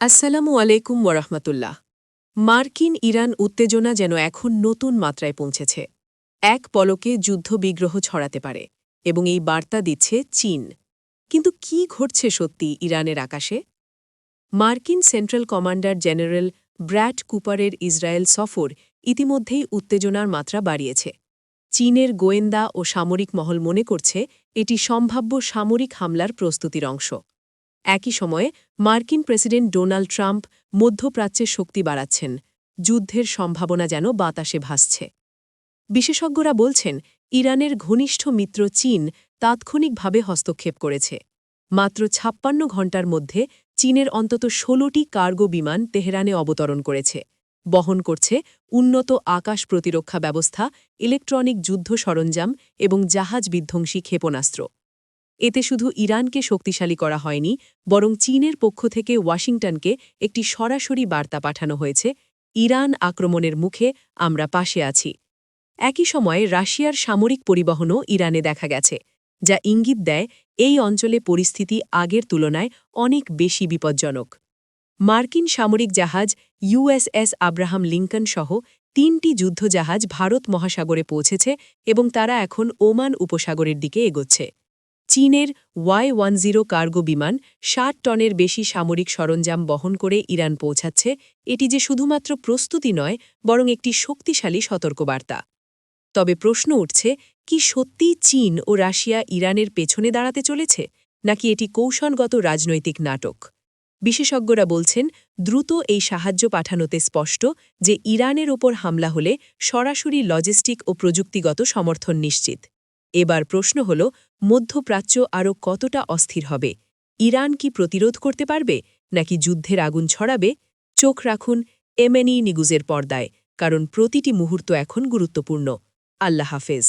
আসসালামু আলাইকুম ওরহমতুল্লাহ। মার্কিন ইরান উত্তেজনা যেন এখন নতুন মাত্রায় পৌঁছেছে। এক পলকে যুদ্ধবিগ্রহ ছড়াতে পারে এবং এই বার্তা দিচ্ছে চীন। কিন্তু কি ঘটছে সত্যি ইরানের আকাশে? মার্কিন সেন্ট্রাল কমান্ডার জেনারেল ব্র্যাড কুপারের ইসরায়েল সফর ইতিমধ্যেই উত্তেজনার মাত্রা বাড়িয়েছে। চীনের গোয়েন্দা ও সামরিক মহল মনে করছে এটি সম্ভাব্য সামরিক হামলার প্রস্তুতির অংশ। একই সময়ে মার্কিন প্রেসিডেন্ট ডোনাল্ড ট্রাম্প মধ্যপ্রাচ্যে শক্তি বাড়াচ্ছেন, যুদ্ধের সম্ভাবনা যেন বাতাসে ভাসছে। বিশেষজ্ঞরা বলছেন ইরানের ঘনিষ্ঠ মিত্র চীন তাৎক্ষণিকভাবে হস্তক্ষেপ করেছে। মাত্র ৫৬ ঘণ্টার মধ্যে চীনের অন্তত ১৬টি কার্গো বিমান তেহরানে অবতরণ করেছে, বহন করছে উন্নত আকাশ প্রতিরক্ষা ব্যবস্থা, ইলেকট্রনিক যুদ্ধ সরঞ্জাম এবং জাহাজ বিধ্বংসী ক্ষেপণাস্ত্র। এতে শুধু ইরানকে শক্তিশালী করা হয়নি, বরং চীনের পক্ষ থেকে ওয়াশিংটনকে একটি সরাসরি বার্তা পাঠানো হয়েছে, ইরান আক্রমণের মুখে আমরা পাশে আছি। একই সময়ে রাশিয়ার সামরিক পরিবহনও ইরানে দেখা গেছে, যা ইঙ্গিত দেয় এই অঞ্চলে পরিস্থিতি আগের তুলনায় অনেক বেশি বিপজ্জনক। মার্কিন সামরিক জাহাজ ইউএসএস আব্রাহাম লিঙ্কন সহ ৩টি যুদ্ধজাহাজ ভারত মহাসাগরে পৌঁছেছে এবং তারা এখন ওমান উপসাগরের দিকে এগোচ্ছে। চীনের Y-10 কার্গো বিমান ৬০ টনের বেশি সামরিক সরঞ্জাম বহন করে ইরান পৌঁছাচ্ছে। এটি যে শুধুমাত্র প্রস্তুতি নয়, বরং একটি শক্তিশালী সতর্কবার্তা। তবে প্রশ্ন উঠছে, কি সত্যিই চীন ও রাশিয়া ইরানের পেছনে দাঁড়াতে চলেছে, নাকি এটি কৌশলগত রাজনৈতিক নাটক? বিশেষজ্ঞরা বলছেন দ্রুত এই সাহায্য পাঠানোতে স্পষ্ট যে ইরানের ওপর হামলা হলে সরাসরি লজিস্টিক ও প্রযুক্তিগত সমর্থন নিশ্চিত। এবার প্রশ্ন হল, মধ্যপ্রাচ্য আরও কতটা অস্থির হবে? ইরান কি প্রতিরোধ করতে পারবে, নাকি যুদ্ধের আগুন ছড়াবে? চোখ রাখুন এমএনই নিউজের পর্দায়, কারণ প্রতিটি মুহূর্ত এখন গুরুত্বপূর্ণ। আল্লাহ হাফেজ।